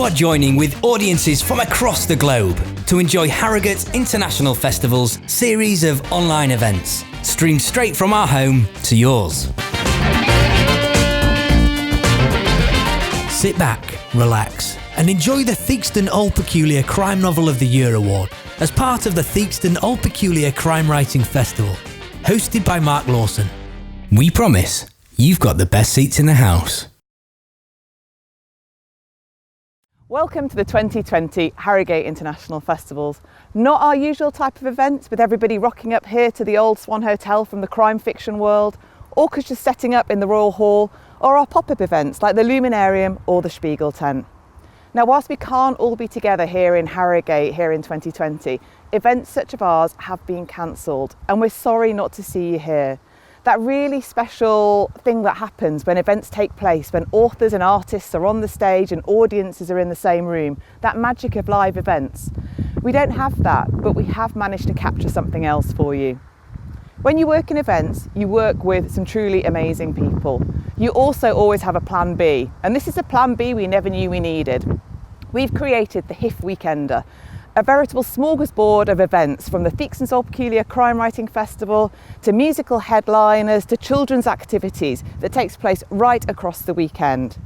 You are joining with audiences from across the globe to enjoy Harrogate International Festival's series of online events, streamed straight from our home to yours. Sit back, relax, and enjoy the Theakston Old Peculier Crime Novel of the Year Award as part of the Theakston Old Peculier Crime Writing Festival, hosted by Mark Lawson. We promise you've got the best seats in the house. Welcome to the 2020 Harrogate International Festivals. Not our usual type of event, with everybody rocking up here to the Old Swan Hotel from the crime fiction world, orchestras setting up in the Royal Hall, or our pop-up events like the Luminarium or the Spiegel tent. Now, whilst we can't all be together here in Harrogate here in 2020, events such as ours have been cancelled, and we're sorry not to see you here. That really special thing that happens when events take place, when authors and artists are on the stage and audiences are in the same room, that magic of live events. We don't have that, but we have managed to capture something else for you. When you work in events, you work with some truly amazing people. You also always have a plan B, and this is a plan B we never knew we needed. We've created the HIF Weekender, a veritable smorgasbord of events, from the Theakston Old Peculier Crime Writing Festival to musical headliners to children's activities that takes place right across the weekend.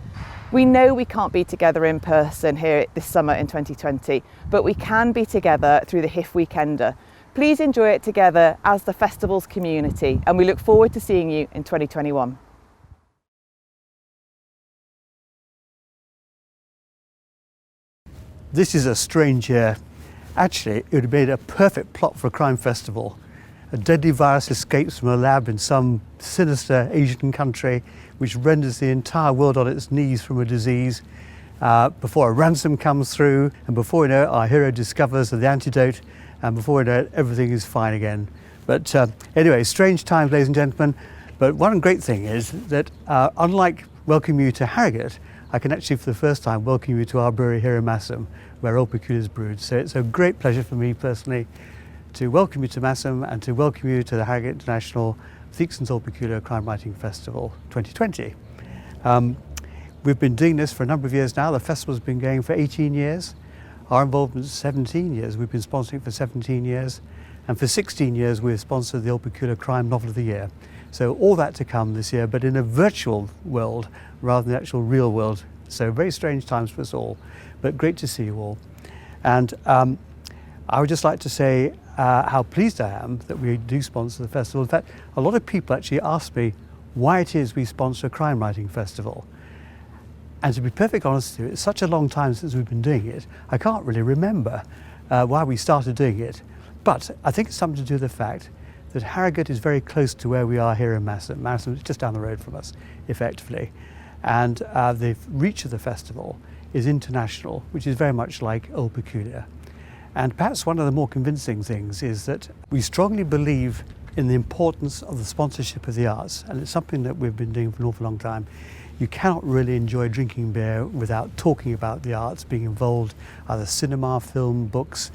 We know we can't be together in person here this summer in 2020, but we can be together through the HIF Weekender. Please enjoy it together as the festival's community, and we look forward to seeing you in 2021. This is a strange year. Actually, it would have made a perfect plot for a crime festival. A deadly virus escapes from a lab in some sinister Asian country, which renders the entire world on its knees from a disease, before a ransom comes through, and before we know it, our hero discovers the antidote, and before we know it, everything is fine again. But anyway, strange times, ladies and gentlemen. But one great thing is that unlike welcoming you to Harrogate, I can actually, for the first time, welcome you to our brewery here in Massam, where Old Peculier is brewed. So it's a great pleasure for me personally to welcome you to Massam and to welcome you to the Harrogate International Theakston Old Peculier Crime Writing Festival 2020. We've been doing this for a number of years now. The festival's been going for 18 years. Our involvement is 17 years. We've been sponsoring for 17 years. And for 16 years, we've sponsored the Old Peculier Crime Novel of the Year. So all that to come this year, but in a virtual world rather than the actual real world. So very strange times for us all, but great to see you all. And I would just like to say how pleased I am that we do sponsor the festival. In fact, a lot of people actually ask me why it is we sponsor a crime writing festival. And to be perfectly honest with you, it's such a long time since we've been doing it, I can't really remember why we started doing it. But I think it's something to do with the fact that Harrogate is very close to where we are here in Massam. Massam is just down the road from us, effectively. And the reach of the festival is international, which is very much like Old Peculier. And perhaps one of the more convincing things is that we strongly believe in the importance of the sponsorship of the arts, and it's something that we've been doing for an awful long time. You cannot really enjoy drinking beer without talking about the arts, being involved, either cinema, film, books,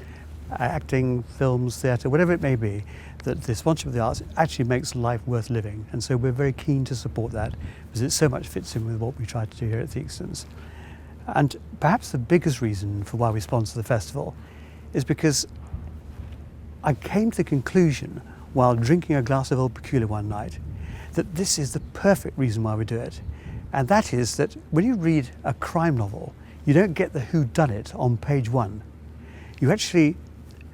acting, films, theatre, whatever it may be, that the sponsorship of the arts actually makes life worth living. And so we're very keen to support that because it so much fits in with what we try to do here at Theakston's. And perhaps the biggest reason for why we sponsor the festival is because I came to the conclusion while drinking a glass of Old Peculier one night that this is the perfect reason why we do it. And that is that when you read a crime novel, you don't get the whodunit on page one. You actually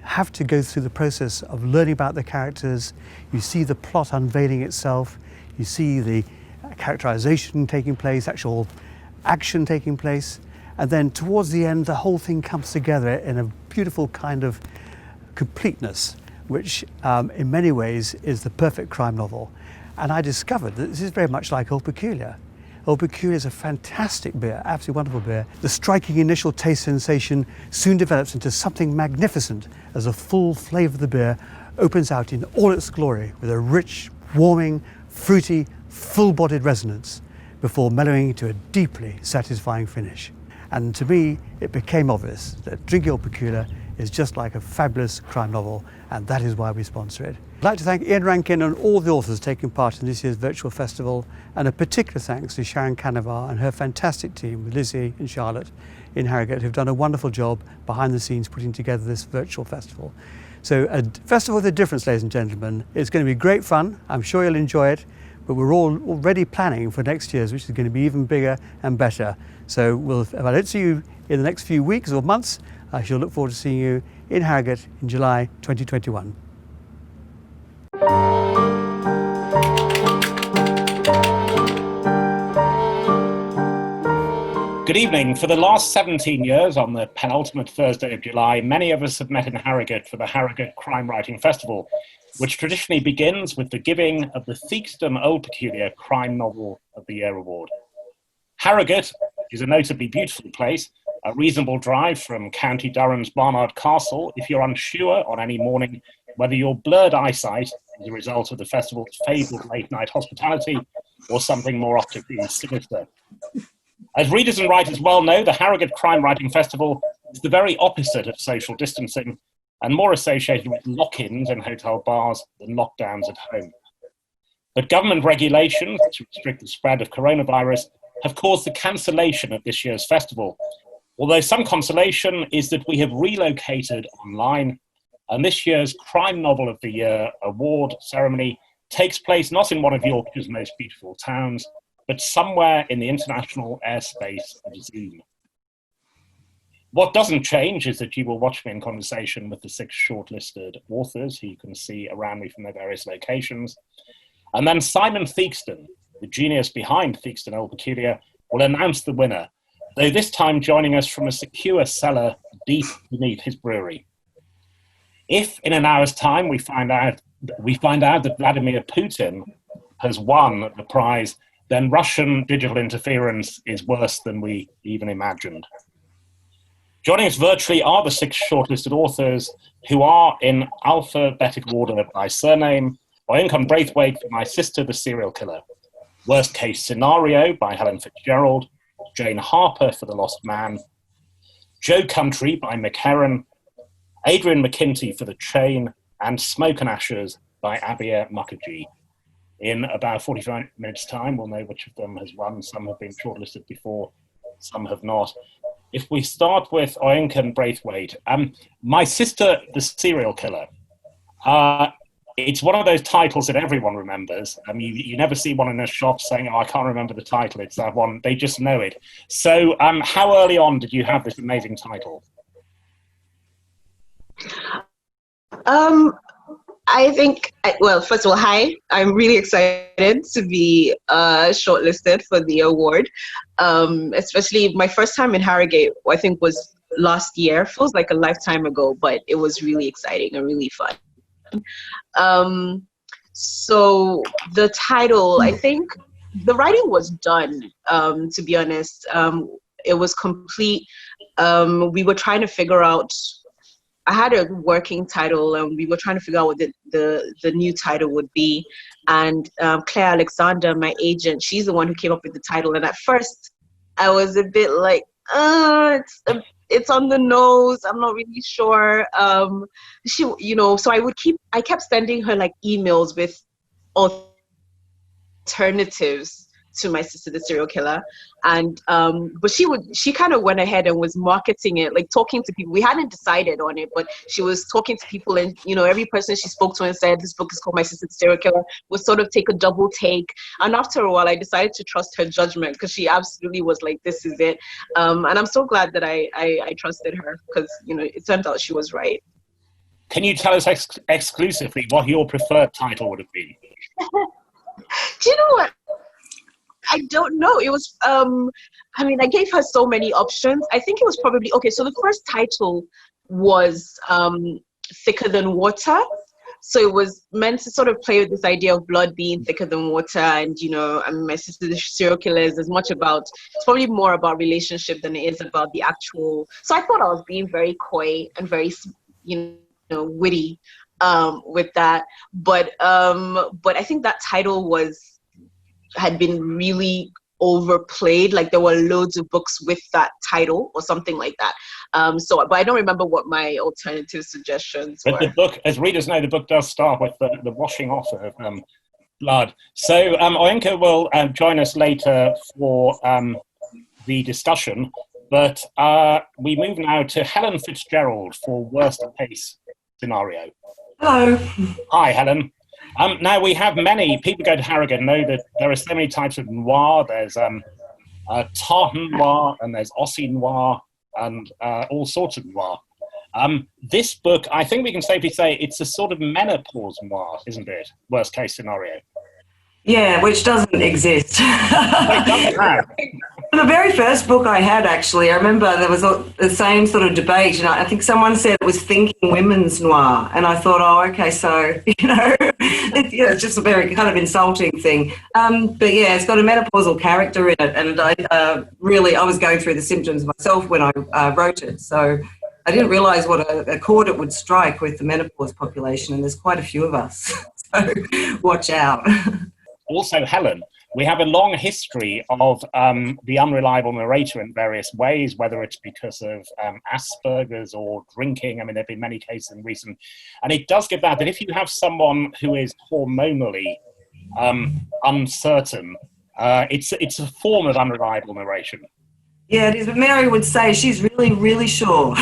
have to go through the process of learning about the characters. You see the plot unveiling itself. You see the characterization taking place, actual action taking place. And then towards the end, the whole thing comes together in a beautiful kind of completeness, which in many ways is the perfect crime novel. And I discovered that this is very much like Old Peculier. Old Peculier is a fantastic beer, absolutely wonderful beer. The striking initial taste sensation soon develops into something magnificent as the full flavour of the beer opens out in all its glory with a rich, warming, fruity, full-bodied resonance before mellowing to a deeply satisfying finish. And to me, it became obvious that drinking Old Peculier is just like a fabulous crime novel, and that is why we sponsor it. I'd like to thank Ian Rankin and all the authors taking part in this year's virtual festival, and a particular thanks to Sharon Canavar and her fantastic team with Lizzie and Charlotte in Harrogate, who've done a wonderful job behind the scenes putting together this virtual festival. So a festival with a difference, ladies and gentlemen. It's going to be great fun. I'm sure you'll enjoy it, but we're all already planning for next year's, which is going to be even bigger and better. So if I don't see you in the next few weeks or months, I shall look forward to seeing you in Harrogate in July 2021. Good evening. For the last 17 years, on the penultimate Thursday of July, many of us have met in Harrogate for the Harrogate Crime Writing Festival, which traditionally begins with the giving of the Theakston Old Peculier Crime Novel of the Year Award. Harrogate is a notably beautiful place, a reasonable drive from County Durham's Barnard Castle if you're unsure on any morning whether your blurred eyesight is a result of the festival's fabled late-night hospitality or something more optically sinister. As readers and writers well know, the Harrogate Crime Writing Festival is the very opposite of social distancing and more associated with lock-ins in hotel bars than lockdowns at home. But government regulations to restrict the spread of coronavirus have caused the cancellation of this year's festival, although some consolation is that we have relocated online, and this year's Crime Novel of the Year award ceremony takes place not in one of Yorkshire's most beautiful towns, but somewhere in the international airspace of Zoom. What doesn't change is that you will watch me in conversation with the 6 shortlisted authors who you can see around me from their various locations. And then Simon Theakston, the genius behind Theakston Old Peculier, will announce the winner, though this time joining us from a secure cellar deep beneath his brewery. If in an hour's time we find out that Vladimir Putin has won the prize, then Russian digital interference is worse than we even imagined. Joining us virtually are the 6 shortlisted authors, who are in alphabetical order by surname: Oyakhilome Braithwaite for My Sister, the Serial Killer; Worst Case Scenario by Helen Fitzgerald; Jane Harper for The Lost Man; Joe Country by McHerron; Adrian McKinty for The Chain; and Smoke and Ashes by Abir Mukherjee. In about 45 minutes' time, we'll know which of them has won. Some have been shortlisted before, some have not. If we start with Oyakhilome Braithwaite, My Sister, the Serial Killer. It's one of those titles that everyone remembers. You never see one in a shop saying, "Oh, I can't remember the title." It's that one. They just know it. So how early on did you have this amazing title? I think, well, first of all, hi. I'm really excited to be shortlisted for the award. Especially my first time in Harrogate, I think, was last year. Feels like a lifetime ago, but it was really exciting and really fun. So the title, I think the writing was done, to be honest. It was complete. We were trying to figure out, I had a working title, and we were trying to figure out what the new title would be. And Claire Alexander, my agent, she's the one who came up with the title. And at first, I was a bit like, it's on the nose. I'm not really sure. So I kept sending her like emails with alternatives to My Sister, the Serial Killer. And but she kind of went ahead and was marketing it, like talking to people. We hadn't decided on it, but she was talking to people, and every person she spoke to and said, "This book is called My Sister, the Serial Killer," would sort of take a double take. And after a while, I decided to trust her judgment, because she absolutely was like, "This is it." And I'm so glad that I trusted her, because it turned out she was right. Can you tell us exclusively what your preferred title would have been? Do you know what? I don't know. It was, I gave her so many options. I think it was probably, okay, so the first title was Thicker Than Water. So it was meant to sort of play with this idea of blood being thicker than water. And, My Sister, the Serial Killer is as much about, it's probably more about relationship than it is about the actual. So I thought I was being very coy and very, witty with that. But I think that title had been really overplayed. Like there were loads of books with that title or something like that. But I don't remember what my alternative suggestions But were. the book, as readers know, the book does start with the washing off of blood. So Oenka will join us later for the discussion, but we move now to Helen Fitzgerald for worst case scenario. Hello. Hi, Helen. Now, we have many people go to Harrogate know that there are so many types of noir. There's tartan noir, and there's Aussie noir, and all sorts of noir. This book, I think we can safely say it's a sort of menopause noir, isn't it? Worst case scenario. Yeah, which doesn't exist. It doesn't have. The very first book I had, actually, I remember there was the same sort of debate, and I think someone said it was thinking women's noir, and I thought, oh, okay, so, it's just a very kind of insulting thing. But yeah, it's got a menopausal character in it, and I was going through the symptoms myself when I wrote it, so I didn't realise what a chord it would strike with the menopause population, and there's quite a few of us, so watch out. Also, Helen, we have a long history of the unreliable narrator in various ways, whether it's because of Asperger's or drinking. I mean, there have been many cases in recent, and it does give that if you have someone who is hormonally uncertain, it's a form of unreliable narration. Yeah, it is. But Mary would say she's really, really sure.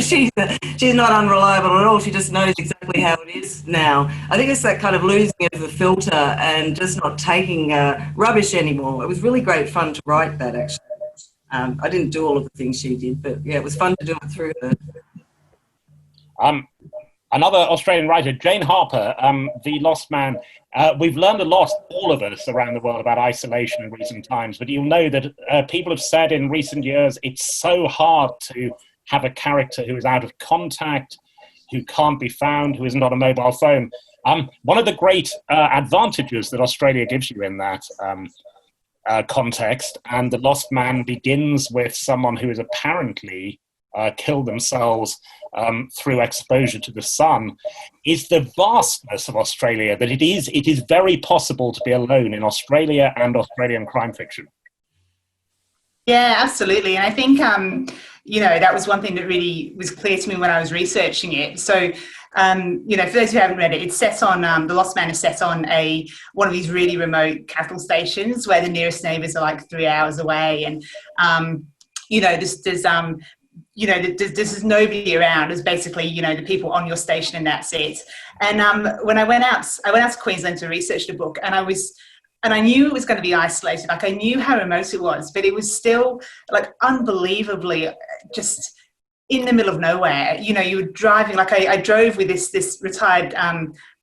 She's not unreliable at all. She just knows exactly how it is now. I think it's that kind of losing of the filter and just not taking rubbish anymore. It was really great fun to write that, actually. I didn't do all of the things she did, but yeah, it was fun to do it through her. Another Australian writer, Jane Harper, The Lost Man. We've learned a lot, all of us around the world, about isolation in recent times, but you'll know that people have said in recent years it's so hard to have a character who is out of contact, who can't be found, who isn't on a mobile phone. One of the great advantages that Australia gives you in that context, and The Lost Man begins with someone who is apparently killed themselves through exposure to the sun, is the vastness of Australia, that it is very possible to be alone in Australia and Australian crime fiction. Yeah, absolutely. And I think, that was one thing that really was clear to me when I was researching it. So, for those who haven't read it, it's set on, The Lost Man is set on one of these really remote cattle stations where the nearest neighbours are like 3 hours away. And, there's nobody around. There's basically, the people on your station and that's it. And when I went out to Queensland to research the book, and I knew it was going to be isolated. Like I knew how remote it was, but it was still like unbelievably just in the middle of nowhere. You were driving, like I drove with this retired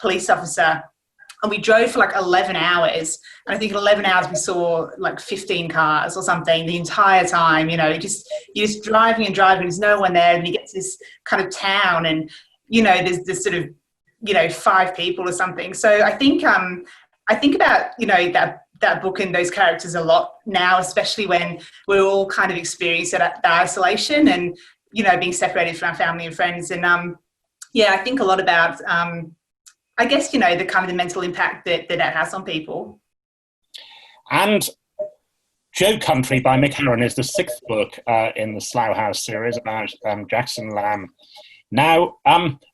police officer, and we drove for like 11 hours. And I think in 11 hours we saw like 15 cars or something the entire time. You're just driving and driving. There's no one there, and you get to this kind of town, and there's this sort of 5 people or something. So I think about that book and those characters a lot now, especially when we're all kind of experiencing the isolation and being separated from our family and friends. And I think a lot about I guess the kind of the mental impact that has on people. And Joe Country by Mick Harron is the 6th book in the Slough House series about Jackson Lamb. Now,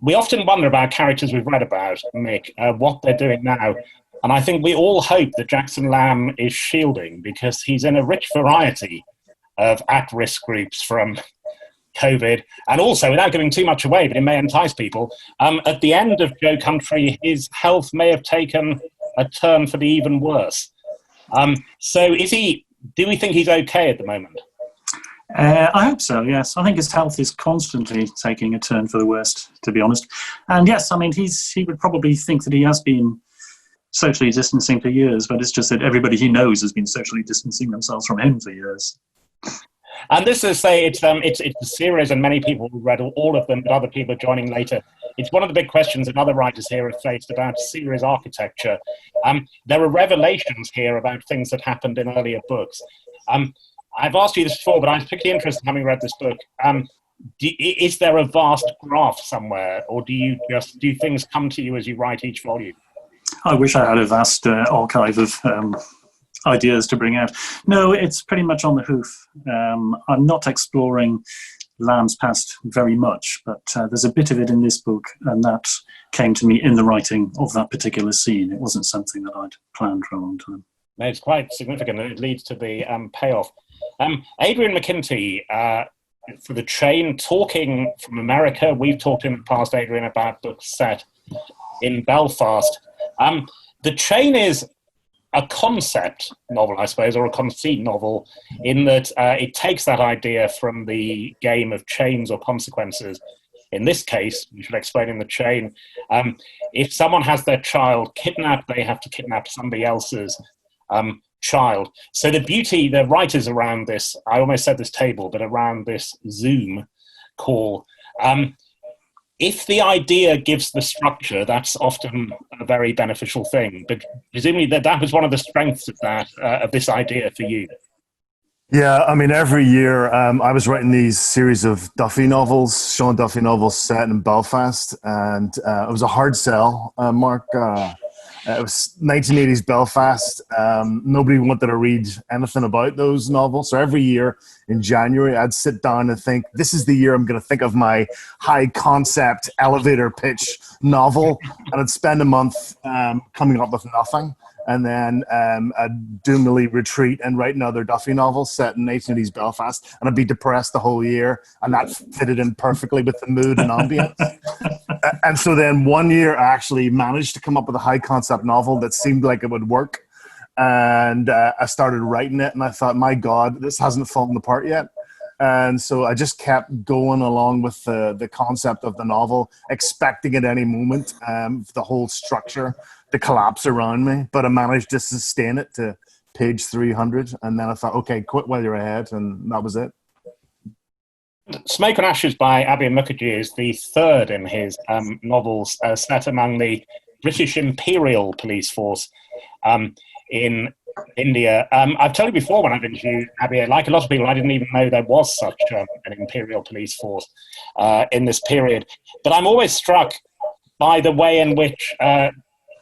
we often wonder about characters we've read about, Mick, what they're doing now. And I think we all hope that Jackson Lamb is shielding, because he's in a rich variety of at-risk groups from COVID. And also, without giving too much away, but it may entice people, at the end of Joe Country, his health may have taken a turn for the even worse. So do we think he's okay at the moment? I hope so, yes. I think his health is constantly taking a turn for the worst, to be honest. And yes, I mean, he would probably think that he has been socially distancing for years, but it's just that everybody he knows has been socially distancing themselves from him for years. And this is, it's a series, and many people have read all of them, but other people are joining later. It's one of the big questions that other writers here have faced about series architecture. There are revelations here about things that happened in earlier books. I've asked you this before, but I was particularly interested, having read this book. Is there a vast graph somewhere, or do things come to you as you write each volume? I wish I had a vast archive of ideas to bring out. No, it's pretty much on the hoof. I'm not exploring lands past very much, but there's a bit of it in this book, and that came to me in the writing of that particular scene. It wasn't something that I'd planned for a long time. No, it's quite significant, and it leads to the payoff. Adrian McKinty, for The Chain, talking from America. We've talked in the past, Adrian, about books set in Belfast. The Chain is a concept novel, I suppose, or a conceit novel, in that it takes that idea from the game of chains or consequences. In this case, we should explain in The Chain, if someone has their child kidnapped, they have to kidnap somebody else's child. So the writers around this, I almost said this table, but around this Zoom call, if the idea gives the structure, that's often a very beneficial thing. But presumably that was one of the strengths of of this idea for you. Yeah, I mean, every year I was writing these series of Duffy novels, Sean Duffy novels set in Belfast, and it was a hard sell, Mark. It was 1980s Belfast. Nobody wanted to read anything about those novels. So every year in January, I'd sit down and think, this is the year I'm going to think of my high concept elevator pitch novel. And I'd spend a month coming up with nothing. And then I'd doomily retreat and write another Duffy novel set in 1980s Belfast. And I'd be depressed the whole year. And that fitted in perfectly with the mood and ambience. And so then one year I actually managed to come up with a high concept novel that seemed like it would work. And I started writing it and I thought, my God, this hasn't fallen apart yet. And so I just kept going along with the concept of the novel, expecting at any moment the whole structure to collapse around me. But I managed to sustain it to page 300. And then I thought, okay, quit while you're ahead. And that was it. Smoke and Ashes by Abir Mukherjee is the third in his novels set among the British Imperial Police Force in India. I've told you before when I've interviewed Abir, like a lot of people, I didn't even know there was such an Imperial Police Force in this period. But I'm always struck by the way in which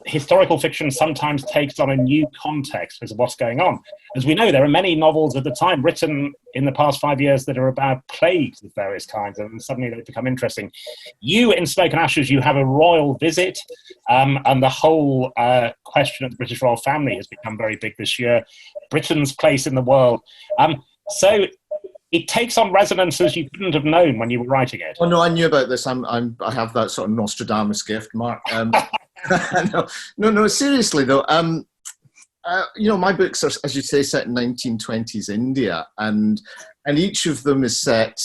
historical fiction sometimes takes on a new context because of what's going on. As we know, there are many novels at the time written in the past 5 years that are about plagues of various kinds, and suddenly they become interesting. You, in Smoke and Ashes, you have a royal visit, and the whole question of the British royal family has become very big this year. Britain's place in the world. So it takes on resonances you couldn't have known when you were writing it. Oh no, I knew about this. I have that sort of Nostradamus gift, Mark. No, seriously though. My books are, as you say, set in 1920s India, and each of them is set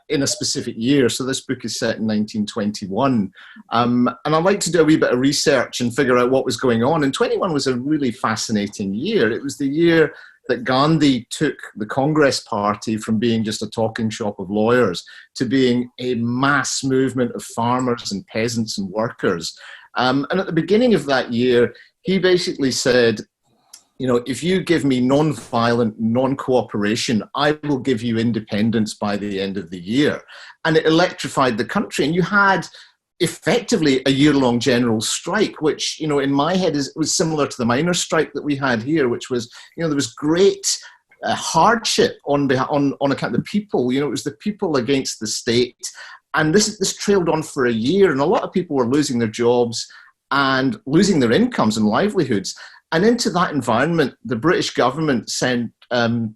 in a specific year. So this book is set in 1921, and I like to do a wee bit of research and figure out what was going on. And 21 was a really fascinating year. It was the year that Gandhi took the Congress Party from being just a talking shop of lawyers to being a mass movement of farmers and peasants and workers. And at the beginning of that year, he basically said, if you give me non-violent, non-cooperation, I will give you independence by the end of the year. And it electrified the country. And you had effectively a year-long general strike, which, in my head was similar to the miners' strike that we had here, which was, there was great hardship on account of the people. It was the people against the state. And this trailed on for a year, and a lot of people were losing their jobs and losing their incomes and livelihoods. And into that environment, the British government sent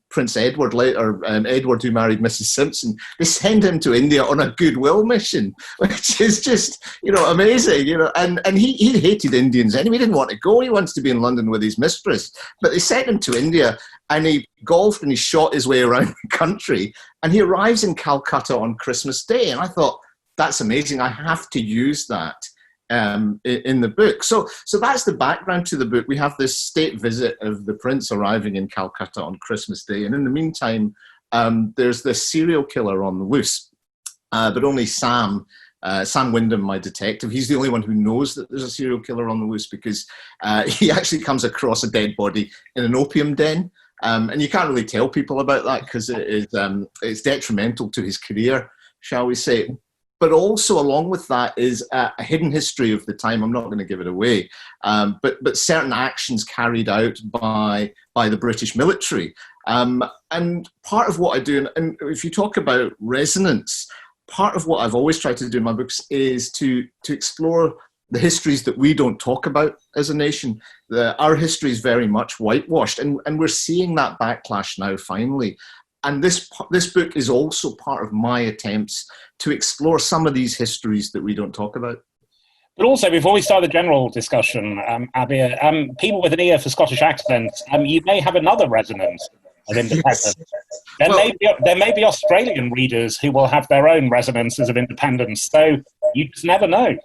Prince Edward, later Edward, who married Mrs. Simpson, they send him to India on a goodwill mission, which is just, amazing, and he hated Indians anyway. He didn't want to go. He wants to be in London with his mistress. But they sent him to India, and he golfed and he shot his way around the country, and he arrives in Calcutta on Christmas Day. And I thought, that's amazing. I have to use that in the book. So that's the background to the book. We have this state visit of the prince arriving in Calcutta on Christmas Day, and in the meantime there's this serial killer on the loose, but only Sam Wyndham, my detective, he's the only one who knows that there's a serial killer on the loose, because he actually comes across a dead body in an opium den, and you can't really tell people about that because it's detrimental to his career, shall we say. But also along with that is a hidden history of the time. I'm not going to give it away, but certain actions carried out by the British military. And part of what I do, and if you talk about resonance, part of what I've always tried to do in my books is to explore the histories that we don't talk about as a nation. Our history is very much whitewashed, and we're seeing that backlash now finally. And this book is also part of my attempts to explore some of these histories that we don't talk about. But also, before we start the general discussion, Abir, people with an ear for Scottish accents, you may have another resonance of independence. There may be Australian readers who will have their own resonances of independence, so you just never know.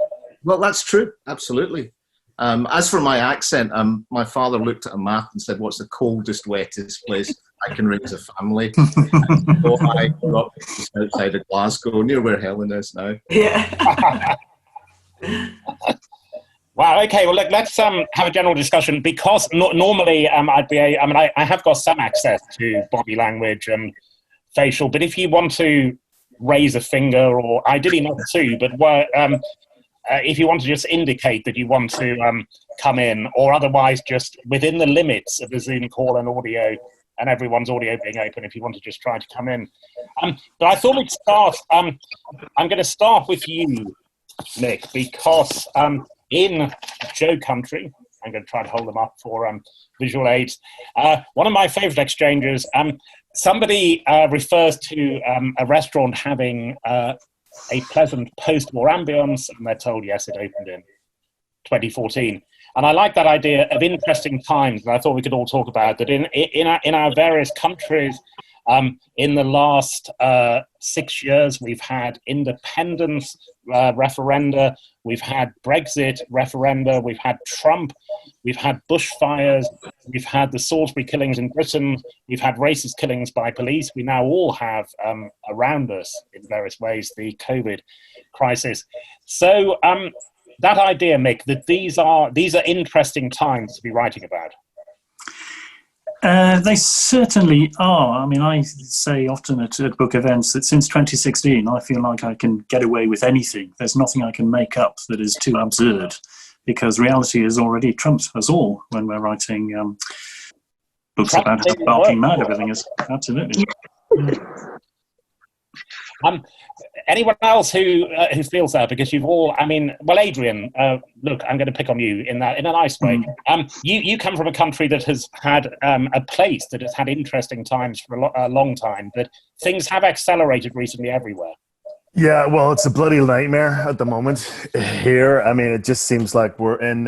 Well, that's true, absolutely. As for my accent, my father looked at a map and said, "What's the coldest, wettest place I can ring as a family?" So I grew up just outside of Glasgow, near where Helen is now. Yeah. Wow. Okay. Well, let's have a general discussion, because normally I have got some access to body language and facial, but if you want to raise a finger, or ideally not two, but if you want to just indicate that you want to come in, or otherwise just within the limits of the Zoom call and audio, and everyone's audio being open, if you want to just try to come in. But I thought we'd start. I'm going to start with you, Nick, because in Joe Country, I'm going to try to hold them up for visual aids. One of my favourite exchanges, somebody refers to a restaurant having a pleasant post-war ambience, and they're told, yes, it opened in 2014. And I like that idea of interesting times, and I thought we could all talk about that in our various countries. In the last 6 years, we've had independence referenda, we've had Brexit referenda, we've had Trump, we've had bushfires, we've had the Salisbury killings in Britain, we've had racist killings by police. We now all have around us in various ways the COVID crisis. So that idea, Mick, that these are interesting times to be writing about. They certainly are. I mean, I say often at book events that since 2016, I feel like I can get away with anything. There's nothing I can make up that is too absurd, because reality has already trumped us all when we're writing books about how barking mad everything is. Absolutely. Anyone else who feels that? Because you've all, Adrian, look, I'm going to pick on you in a nice way. You come from a country that has had a place that has had interesting times for a long time, but things have accelerated recently everywhere. Yeah, well, it's a bloody nightmare at the moment here. I mean, it just seems like we're in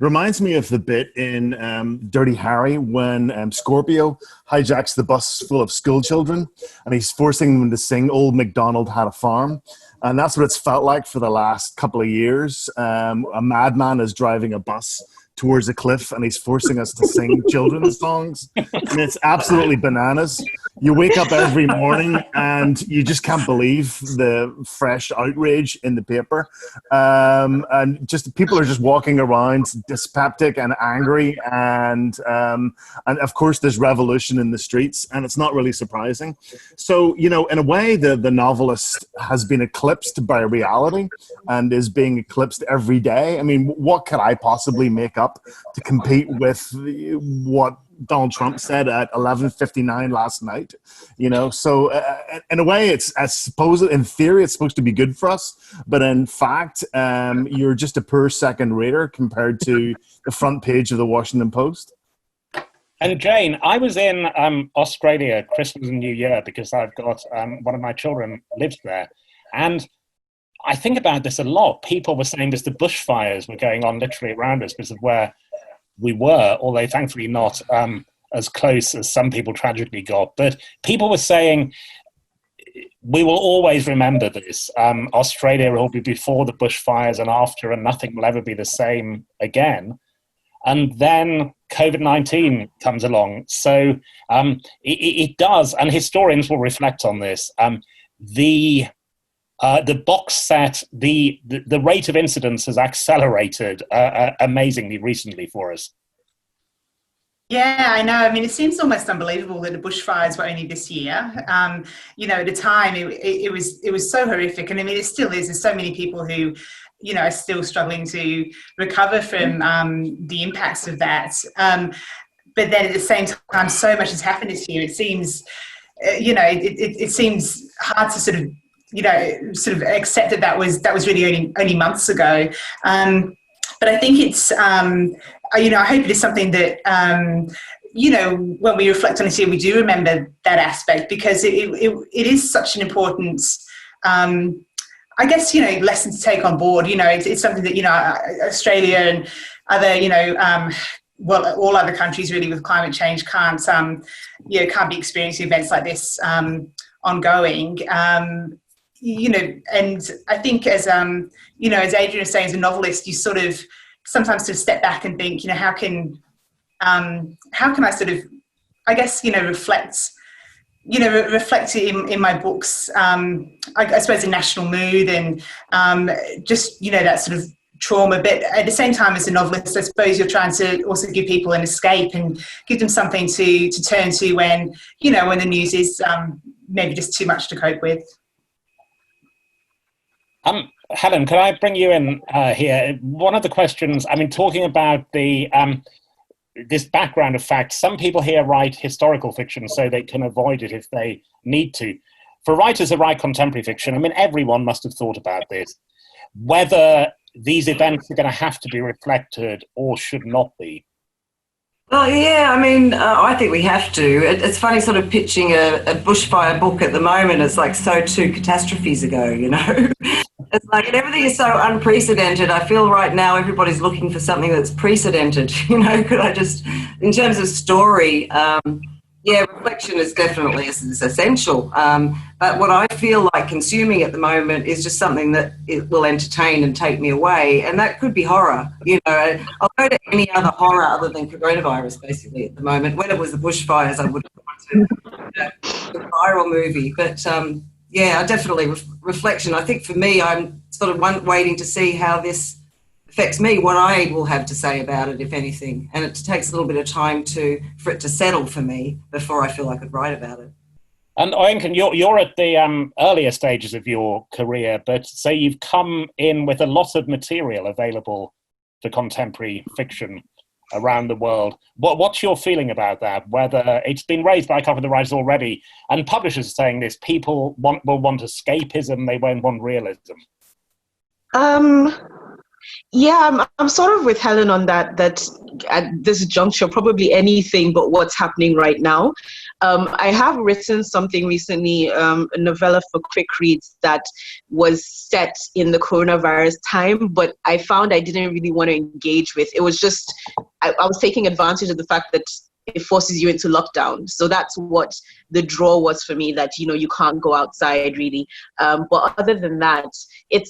reminds me of the bit in Dirty Harry when Scorpio hijacks the bus full of school children and he's forcing them to sing Old MacDonald Had a Farm. And that's what it's felt like for the last couple of years. A madman is driving a bus towards a cliff and he's forcing us to sing children's songs. And it's absolutely bananas. You wake up every morning and you just can't believe the fresh outrage in the paper. And just people are just walking around dyspeptic and angry. And of course there's revolution in the streets, and it's not really surprising. So, you know, in a way, the novelist has been eclipsed by reality and is being eclipsed every day. I mean, what could I possibly make up to compete with what Donald Trump said at 11:59 last night? You know, so in a way, in theory, it's supposed to be good for us, but in fact, you're just a poor second rater compared to the front page of the Washington Post. And Jane, I was in Australia Christmas and New Year because I've got one of my children lives there, and I think about this a lot. People were saying the bushfires were going on literally around us because of where we were, although thankfully not as close as some people tragically got. But people were saying, we will always remember this. Australia will be before the bushfires and after, and nothing will ever be the same again. And then COVID-19 comes along. So it does, and historians will reflect on this. The box set, the rate of incidence has accelerated amazingly recently for us. Yeah, I know. I mean, it seems almost unbelievable that the bushfires were only this year. You know, at the time, it was so horrific, and I mean, it still is. There's so many people who, you know, are still struggling to recover from the impacts of that. but then at the same time, so much has happened this year. It seems, it seems hard to sort of accept that was really only months ago. But I think it's, I hope it is something that, when we reflect on this year, we do remember that aspect, because it is such an important, I guess, lesson to take on board. It's something that, Australia and other, all other countries really with climate change can't be experiencing events like this ongoing. And I think as Adrian was saying, as a novelist, you sort of sometimes step back and think, how can I sort of, I guess, reflect in my books, I suppose, a national mood and just, that sort of trauma. But at the same time, as a novelist, I suppose you're trying to also give people an escape and give them something to turn to when the news is maybe just too much to cope with. Helen, can I bring you in here? One of the questions, talking about the this background of facts, some people here write historical fiction so they can avoid it if they need to. For writers who write contemporary fiction, everyone must have thought about this, whether these events are going to have to be reflected or should not be. Well, yeah, I think we have to. It's funny sort of pitching a bushfire book at the moment. It's like so 2 catastrophes ago, It's like, and everything is so unprecedented. I feel right now everybody's looking for something that's precedented, Could I just, in terms of story, reflection is definitely is essential. But what I feel like consuming at the moment is just something that it will entertain and take me away. And that could be horror. I'll go to any other horror other than coronavirus, basically, at the moment. When it was the bushfires, I would have gone to a viral movie. But, definitely reflection. I think for me, I'm sort of waiting to see how this affects me, what I will have to say about it, if anything. And it takes a little bit of time for it to settle for me before I feel I could write about it. And Oenken, you're at the earlier stages of your career, but say you've come in with a lot of material available for contemporary fiction around the world. What's your feeling about that? Whether it's been raised by a couple of the writers already, and publishers are saying this, people will want escapism, they won't want realism. Yeah, I'm sort of with Helen on that at this juncture, probably anything but what's happening right now. I have written something recently, a novella for quick reads that was set in the coronavirus time, but I found I didn't really want to engage with. It was just, I was taking advantage of the fact that it forces you into lockdown. So that's what the draw was for me, that, you can't go outside really. But other than that, it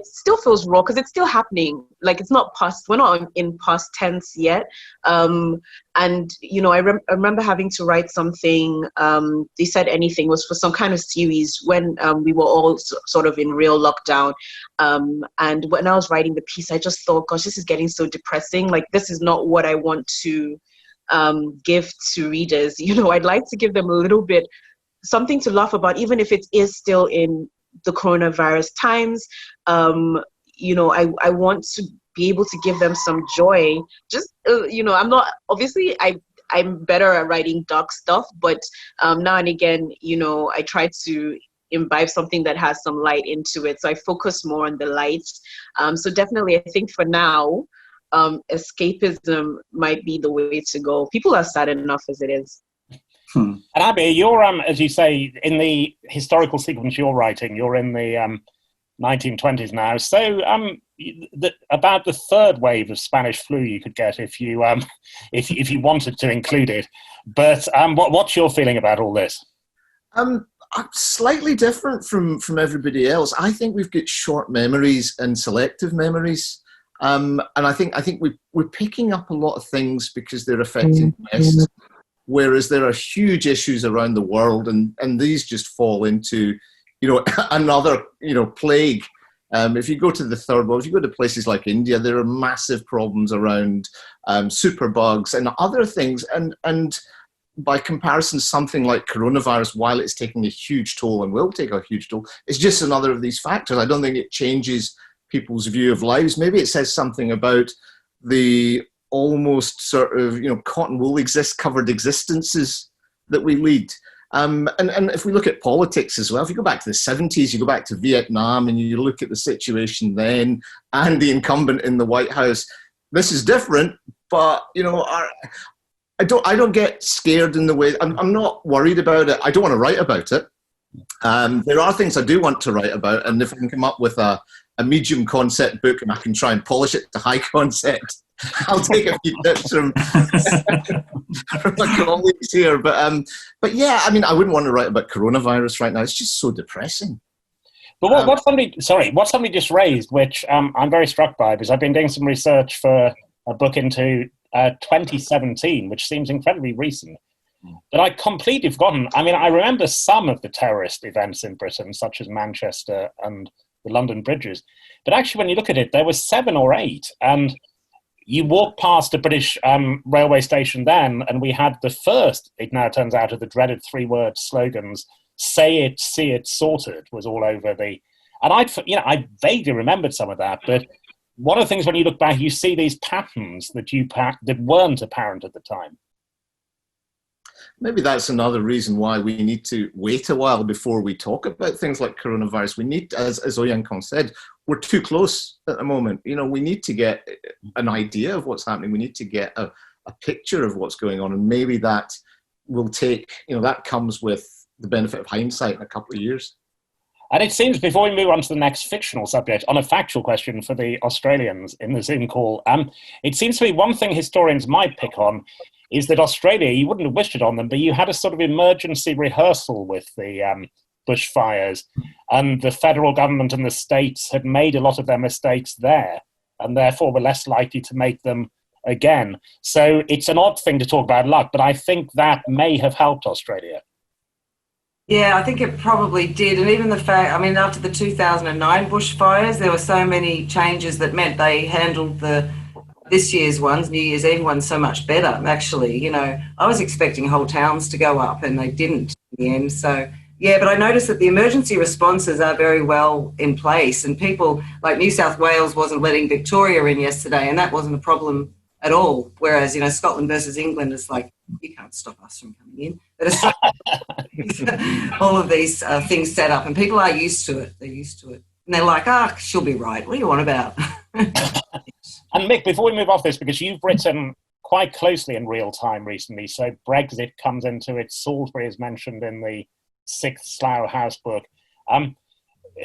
still feels raw because it's still happening. Like, it's not past, we're not in past tense yet. And, I remember having to write something, They Said Anything was for some kind of series when we were all sort of in real lockdown. And when I was writing the piece, I just thought, gosh, this is getting so depressing. Like, this is not what I want to give to readers. I'd like to give them a little bit something to laugh about, even if it is still in the coronavirus times. I want to be able to give them some joy. Just I'm not, obviously I'm better at writing dark stuff, but now and again, I try to imbibe something that has some light into it, so I focus more on the light. So definitely, I think for now, escapism might be the way to go. People are sad enough as it is. And Abby, you're, as you say, in the historical sequence you're writing, you're in the 1920s now. So about the third wave of Spanish flu you could get if you wanted to include it. But what's your feeling about all this? I'm slightly different from everybody else. I think we've got short memories and selective memories. And I think we're picking up a lot of things because they're affecting the West, whereas there are huge issues around the world, and these just fall into, another, plague. If you go to the third world, if you go to places like India, there are massive problems around superbugs and other things. And by comparison, something like coronavirus, while it's taking a huge toll and will take a huge toll, it's just another of these factors. I don't think it changes people's view of lives. Maybe it says something about the almost sort of, cotton wool covered existences that we lead. And if we look at politics as well, if you go back to the 70s, you go back to Vietnam and you look at the situation then and the incumbent in the White House, this is different, but, I don't get scared in the way, I'm not worried about it. I don't want to write about it. There are things I do want to write about, and if I can come up with a medium concept book and I can try and polish it to high concept, I'll take a few tips from my colleagues here. But yeah, I mean, I wouldn't want to write about coronavirus right now. It's just so depressing. But what somebody just raised, which I'm very struck by, because I've been doing some research for a book into 2017, which seems incredibly recent. But I'd completely forgotten. I mean, I remember some of the terrorist events in Britain, such as Manchester and the London bridges. But actually, when you look at it, there were 7 or 8. And you walk past a British railway station then, and we had the first, it now turns out, of the dreaded 3-word slogans, "Say it, see it, sorted," was all over the... And I vaguely remembered some of that, but one of the things when you look back, you see these patterns that weren't apparent at the time. Maybe that's another reason why we need to wait a while before we talk about things like coronavirus. We need, as Ouyang Kong said, we're too close at the moment. We need to get an idea of what's happening. We need to get a picture of what's going on. And maybe that will take, that comes with the benefit of hindsight in a couple of years. And it seems, before we move on to the next fictional subject, on a factual question for the Australians in the Zoom call, it seems to me one thing historians might pick on is that Australia, you wouldn't have wished it on them, but you had a sort of emergency rehearsal with the bushfires, and the federal government and the states had made a lot of their mistakes there, and therefore were less likely to make them again. So it's an odd thing to talk about luck, but I think that may have helped Australia. Yeah, I think it probably did. And even the fact, after the 2009 bushfires, there were so many changes that meant they handled this year's ones, New Year's Eve ones, so much better, actually. I was expecting whole towns to go up and they didn't in the end. So, yeah, but I noticed that the emergency responses are very well in place, and people like New South Wales wasn't letting Victoria in yesterday, and that wasn't a problem at all. Whereas, Scotland versus England is like, you can't stop us from coming in. But Australia, all of these things set up, and people are used to it. They're used to it. And they're like, she'll be right. What do you want about? And Mick, before we move off this, because you've written quite closely in real time recently, so Brexit comes into it, Salisbury is mentioned in the 6th Slough House book.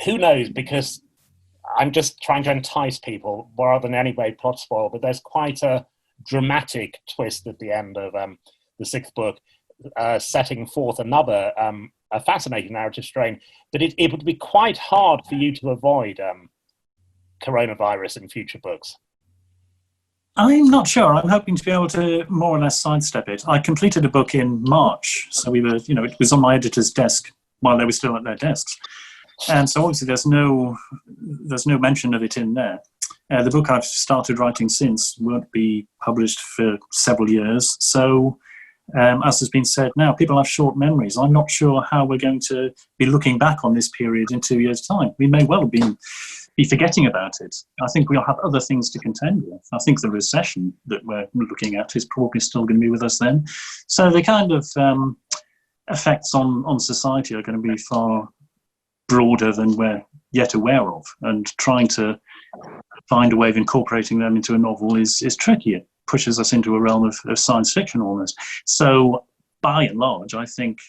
Who knows, because I'm just trying to entice people rather than any way plot spoil, but there's quite a dramatic twist at the end of the 6th book, setting forth another a fascinating narrative strain. But it would be quite hard for you to avoid coronavirus in future books. I'm not sure. I'm hoping to be able to more or less sidestep it. I completed a book in March, so we were, it was on my editor's desk while they were still at their desks. And so obviously there's no mention of it in there. The book I've started writing since won't be published for several years. So as has been said now, people have short memories. I'm not sure how we're going to be looking back on this period in 2 years' time. We may well be forgetting about it. I think we'll have other things to contend with. I think the recession that we're looking at is probably still going to be with us then. So the kind of effects on society are going to be far broader than we're yet aware of, and trying to find a way of incorporating them into a novel is tricky. It pushes us into a realm of science fiction almost. So by and large, I think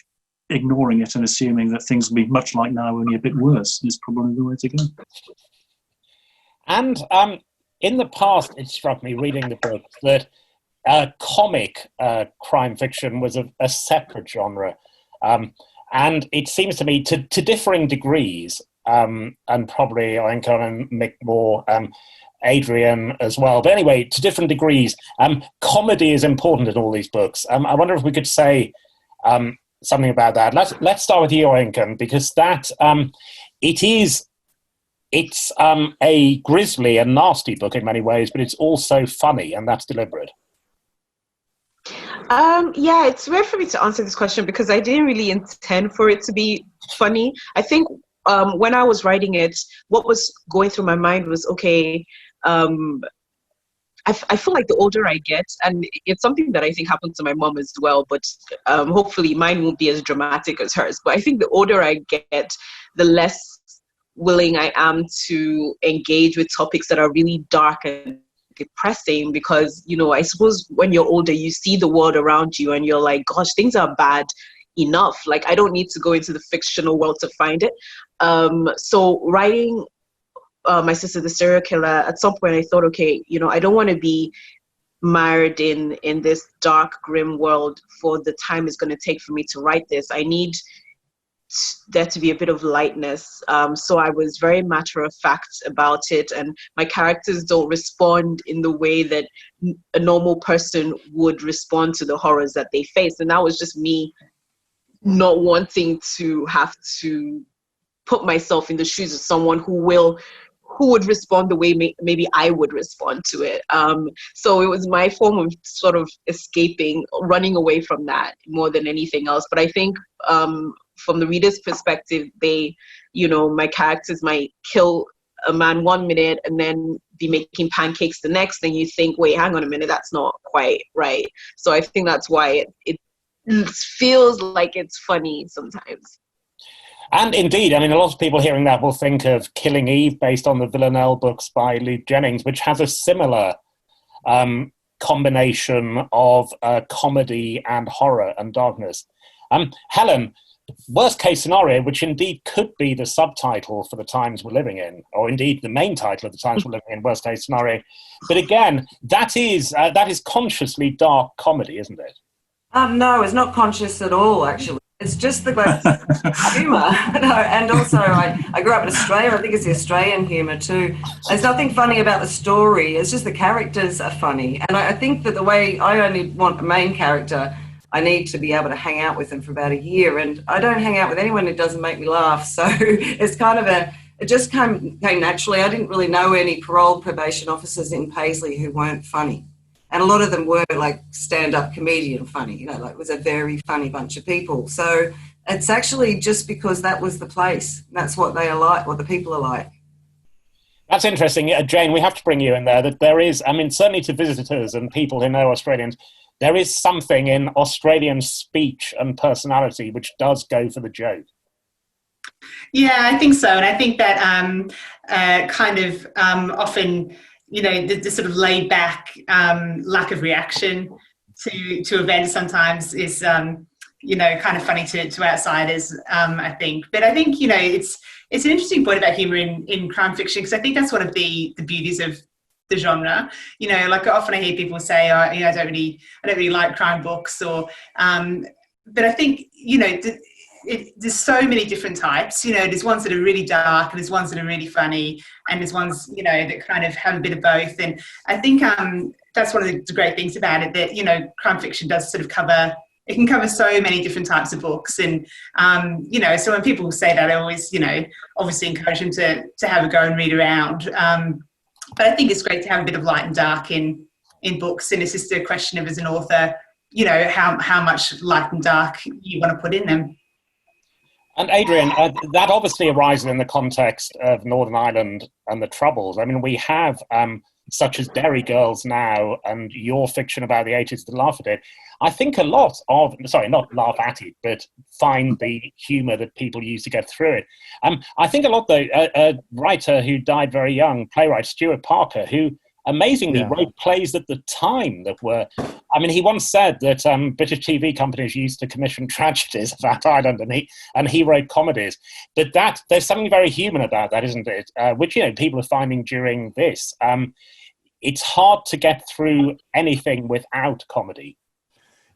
ignoring it and assuming that things will be much like now, only a bit worse, is probably the way to go. And in the past, it struck me reading the book that comic crime fiction was a separate genre. And it seems to me, to differing degrees, and probably Ouyang and Mick more, Adrian as well. But anyway, to different degrees, comedy is important in all these books. I wonder if we could say something about that. Let's start with you, Ouyang, because that it's a grisly and nasty book in many ways, but it's also funny, and that's deliberate. Yeah, it's weird for me to answer this question because I didn't really intend for it to be funny. I think when I was writing it, what was going through my mind was, okay, I I feel like the older I get, and it's something that I think happened to my mom as well, but hopefully mine won't be as dramatic as hers. But I think the older I get, the less willing I am to engage with topics that are really dark and depressing, because, you know, I suppose when you're older, you see the world around you and you're like, gosh, things are bad enough. Like, I don't need to go into the fictional world to find it. So writing My Sister the Serial Killer, at some point I thought, okay, you know, I don't want to be mired in this dark, grim world for the time it's going to take for me to write this. I need there to be a bit of lightness. So I was very matter of fact about it, and my characters don't respond in the way that a normal person would respond to the horrors that they face. And that was just me not wanting to have to put myself in the shoes of someone who would respond the way maybe I would respond to it. So it was my form of sort of escaping, running away from that more than anything else. But I think from the reader's perspective, my characters might kill a man 1 minute and then be making pancakes the next, and you think, wait, hang on a minute, that's not quite right. So I think that's why it feels like it's funny sometimes. And indeed, I mean, a lot of people hearing that will think of Killing Eve, based on the Villanelle books by Luke Jennings, which has a similar combination of comedy and horror and darkness. Helen, worst case scenario, which indeed could be the subtitle for the times we're living in, or indeed the main title of the times we're living in, worst case scenario. But again, that is consciously dark comedy, isn't it? No, it's not conscious at all, actually. It's just the humour. No, and also, I grew up in Australia. I think it's the Australian humour too. There's nothing funny about the story. It's just the characters are funny. And I think that the way I only want a main character, I need to be able to hang out with them for about a year. And I don't hang out with anyone who doesn't make me laugh. So it's kind of it just came naturally. I didn't really know any parole probation officers in Paisley who weren't funny. And a lot of them were like stand-up comedian funny, like it was a very funny bunch of people. So it's actually just because that was the place. That's what they are like, what the people are like. That's interesting. Jane, we have to bring you in there, that there is, I mean, certainly to visitors and people who know Australians, there is something in Australian speech and personality which does go for the joke. Yeah, I think so. And I think that often, the sort of laid back lack of reaction to events sometimes is, kind of funny to outsiders, I think. But I think, it's an interesting point about humour in crime fiction, because I think that's one of the beauties of the genre. Like often I hear people say, I don't really like crime books, or, but I think, there's so many different types. There's ones that are really dark, and there's ones that are really funny, and there's ones, that kind of have a bit of both. And I think that's one of the great things about it, that, crime fiction does sort of it can cover so many different types of books. And, so when people say that, I always, obviously encourage them to have a go and read around. But I think it's great to have a bit of light and dark in books. And it's just a question of, as an author, how much light and dark you want to put in them. And Adrian, that obviously arises in the context of Northern Ireland and the Troubles. I mean, we have such as Derry Girls now, and your fiction about the 80s to laugh at it. I think a lot of, not laugh at it, but find the humour that people use to get through it. I think a lot, though, a writer who died very young, playwright Stuart Parker, who amazingly wrote plays at the time that were, I mean, he once said that British TV companies used to commission tragedies of that island, and he wrote comedies. But there's something very human about that, isn't it? Which, people are finding during this. It's hard to get through anything without comedy.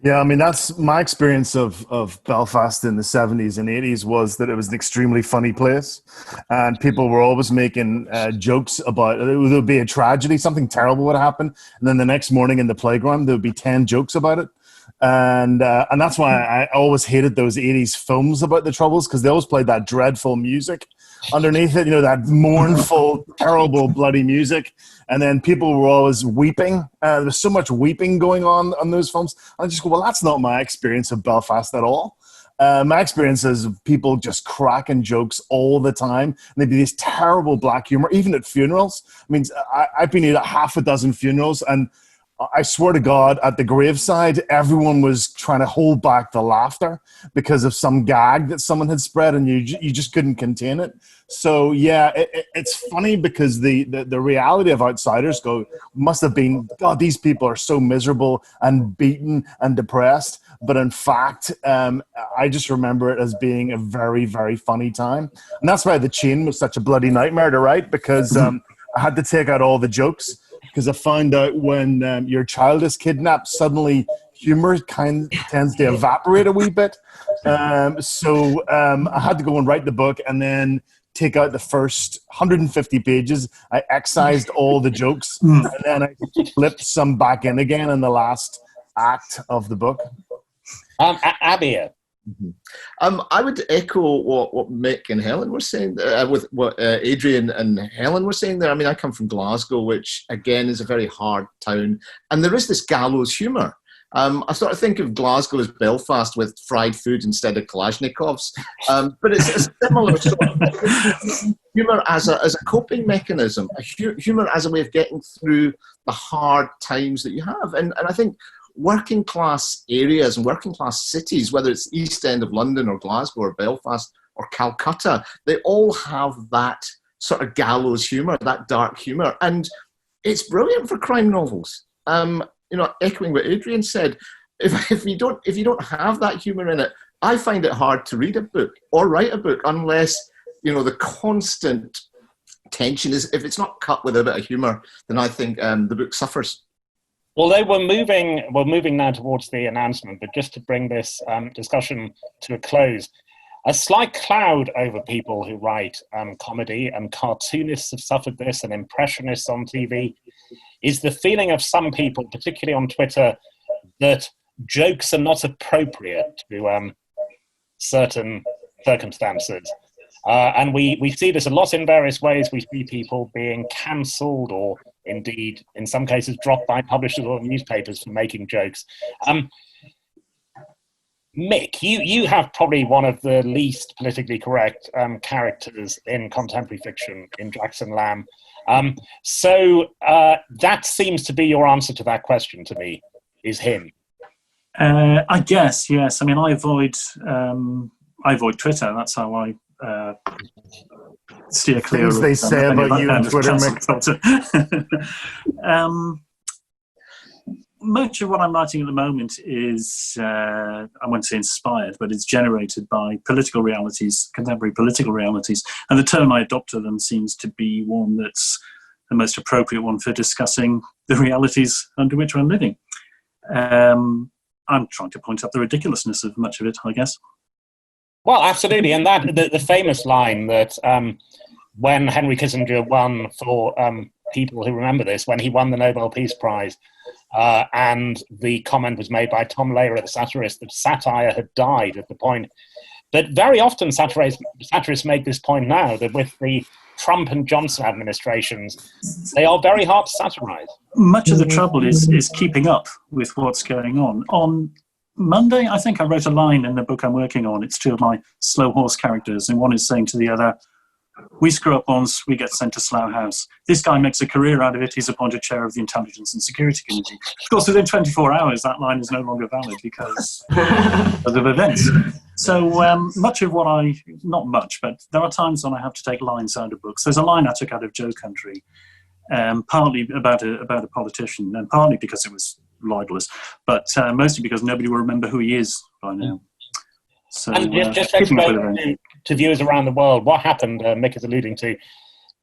Yeah, I mean, that's my experience of Belfast in the 70s and 80s, was that it was an extremely funny place, and people were always making jokes about it. There would be a tragedy, something terrible would happen, and then the next morning in the playground there would be 10 jokes about it. And that's why I always hated those 80s films about the Troubles, because they always played that dreadful music underneath it, that mournful, terrible, bloody music. And then people were always weeping. There's so much weeping going on those films. I just go, well, that's not my experience of Belfast at all. My experience is of people just cracking jokes all the time. And there'd be this terrible black humor, even at funerals. I mean, I've been at half a dozen funerals, and I swear to God, at the graveside, everyone was trying to hold back the laughter because of some gag that someone had spread, and you just couldn't contain it. So yeah, it's funny because the reality of outsiders must have been, God, these people are so miserable and beaten and depressed. But in fact, I just remember it as being a very, very funny time. And that's why The Chain was such a bloody nightmare to write, because I had to take out all the jokes, because I found out when your child is kidnapped, suddenly humor tends to evaporate a wee bit. So I had to go and write the book and then take out the first 150 pages. I excised all the jokes, and then I flipped some back in again in the last act of the book. Abir. I would echo what Mick and Helen were saying, with what Adrian and Helen were saying there. I mean, I come from Glasgow, which again is a very hard town, and there is this gallows humour. I sort of think of Glasgow as Belfast with fried food instead of Kalashnikovs, but it's a similar sort of humour as a coping mechanism, humour as a way of getting through the hard times that you have, and I think working class areas and working class cities, whether it's East End of London or Glasgow or Belfast or Calcutta, they all have that sort of gallows humour, that dark humour, and it's brilliant for crime novels. Echoing what Adrian said, if you don't have that humour in it, I find it hard to read a book or write a book unless the constant tension is. If it's not cut with a bit of humour, then I think the book suffers. Although we're moving now towards the announcement, but just to bring this discussion to a close, a slight cloud over people who write comedy, and cartoonists have suffered this, and impressionists on TV, is the feeling of some people, particularly on Twitter, that jokes are not appropriate to certain circumstances. And we see this a lot in various ways. We see people being cancelled, or indeed, in some cases, dropped by publishers or newspapers for making jokes. Mick, you have probably one of the least politically correct characters in contemporary fiction in Jackson Lamb. So that seems to be your answer to that question to me, is him. I guess, yes. I mean, I avoid Twitter. That's how I steer clear Things of they say about you on Twitter, Mick. Much of what I'm writing at the moment is, I won't say inspired, but it's generated by political realities, contemporary political realities. And the term I adopt to them seems to be one that's the most appropriate one for discussing the realities under which I'm living. I'm trying to point out the ridiculousness of much of it, I guess. Well, absolutely. And that the famous line that when Henry Kissinger won, for people who remember this, when he won the Nobel Peace Prize, and the comment was made by Tom Lehrer, the satirist, that satire had died at the point. But very often satirists make this point now, that with the Trump and Johnson administrations, they are very hard to satirize. Much of the trouble is keeping up with what's going on. On Monday, I think I wrote a line in the book I'm working on. It's two of my slow horse characters, and one is saying to the other, "We screw up once, we get sent to Slough House. This guy makes a career out of it. He's appointed chair of the Intelligence and Security Committee." Of course, within 24 hours, that line is no longer valid because of events. So much of what not much, but there are times when I have to take lines out of books. There's a line I took out of Joe Country, partly about a politician, and partly because it was libelous, but mostly because nobody will remember who he is by now. So, and just explain to viewers around the world what happened. Mick is alluding to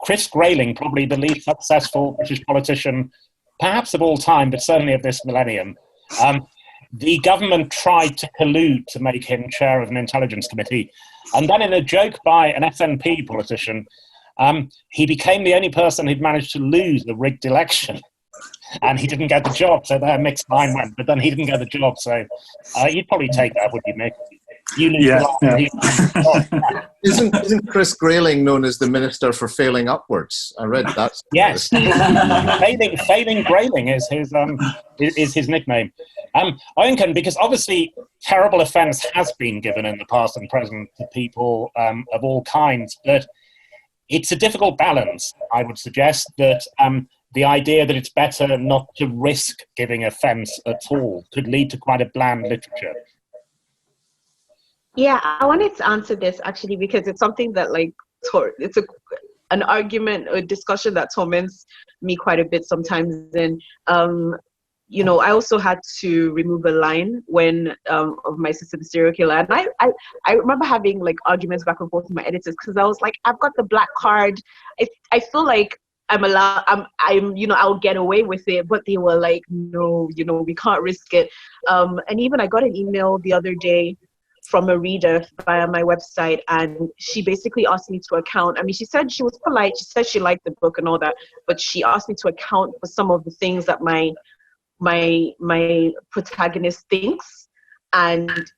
Chris Grayling, probably the least successful British politician, perhaps of all time, but certainly of this millennium. The government tried to collude to make him chair of an intelligence committee, and then in a joke by an SNP politician, he became the only person who'd managed to lose the rigged election. And he didn't get the job, so there Mick's line went. But then he didn't get the job, so you'd probably take that, would you, Mick? You lose Yeah, the Isn't Chris Grayling known as the Minister for Failing Upwards? I read that. Yes, failing Grayling is his nickname. Oinken, because obviously terrible offence has been given in the past and present to people of all kinds, but it's a difficult balance. I would suggest that the idea that it's better not to risk giving offence at all could lead to quite a bland literature. Yeah, I wanted to answer this actually because it's something that it's an argument or discussion that torments me quite a bit sometimes. And I also had to remove a line when of my sister the serial killer, and I remember having like arguments back and forth with my editors because I was like, I've got the black card. I feel like I'm allowed. I'll get away with it, but they were like, no, we can't risk it. And even I got an email the other day from a reader via my website, and she basically asked me to account. I mean, she said she was polite. She said she liked the book and all that, but she asked me to account for some of the things that my protagonist thinks. And and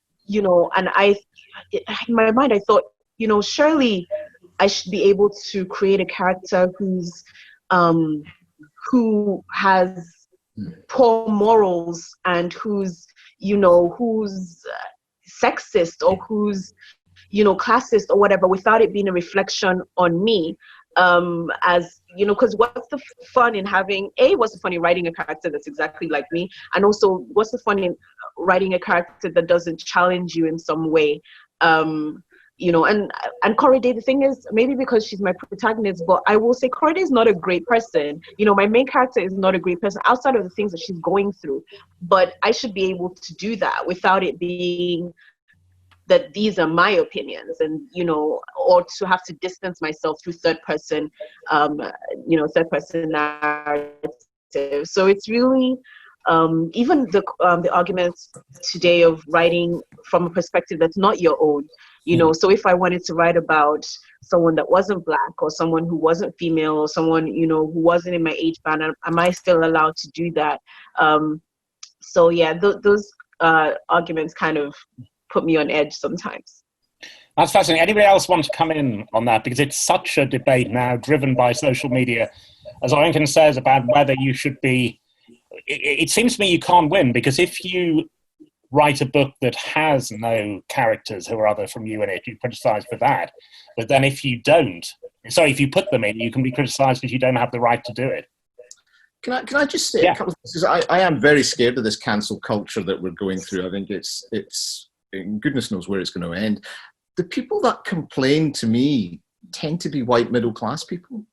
in my mind I thought, surely I should be able to create a character who has poor morals and who's sexist or who's classist or whatever, without it being a reflection on me. Because what's the fun in what's the fun in writing a character that's exactly like me, and also what's the fun in writing a character that doesn't challenge you in some way? And Korede, the thing is, maybe because she's my protagonist, but I will say Korede is not a great person. My main character is not a great person outside of the things that she's going through, but I should be able to do that without it being that these are my opinions, and or to have to distance myself through third person narrative. So it's really even the arguments today of writing from a perspective that's not your own. So if I wanted to write about someone that wasn't black or someone who wasn't female or someone who wasn't in my age band, am I still allowed to do that? So yeah, those arguments kind of put me on edge sometimes. That's fascinating. Anybody else want to come in on that? Because it's such a debate now driven by social media, as Oinken says, about whether you should be... It seems to me you can't win, because if you write a book that has no characters who are other from you in it, you criticize for that. But then if you put them in, you can be criticized because you don't have the right to do it. Can I just say a couple of things? I am very scared of this cancel culture that we're going through. I think it's goodness knows where it's going to end. The people that complain to me tend to be white middle class people.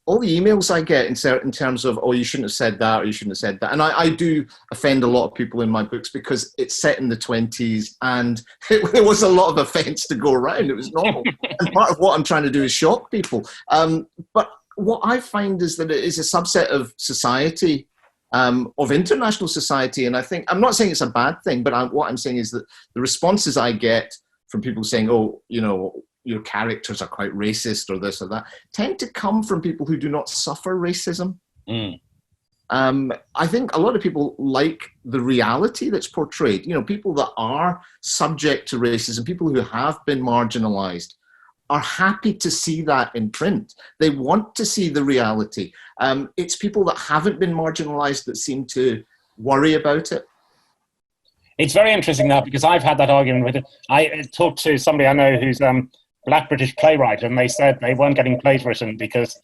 All the emails I get in terms of, you shouldn't have said that, or you shouldn't have said that. And I do offend a lot of people in my books because it's set in the 20s and there was a lot of offence to go around. It was normal. And part of what I'm trying to do is shock people. But what I find is that it is a subset of society, of international society. And I think, I'm not saying it's a bad thing, but what I'm saying is that the responses I get from people saying, your characters are quite racist or this or that, tend to come from people who do not suffer racism. I think a lot of people like the reality that's portrayed. People that are subject to racism, people who have been marginalized, are happy to see that in print. They want to see the reality. It's people that haven't been marginalized that seem to worry about it. It's very interesting now, because I've had that argument with it. I talked to somebody I know who's Black British playwright, and they said they weren't getting plays written because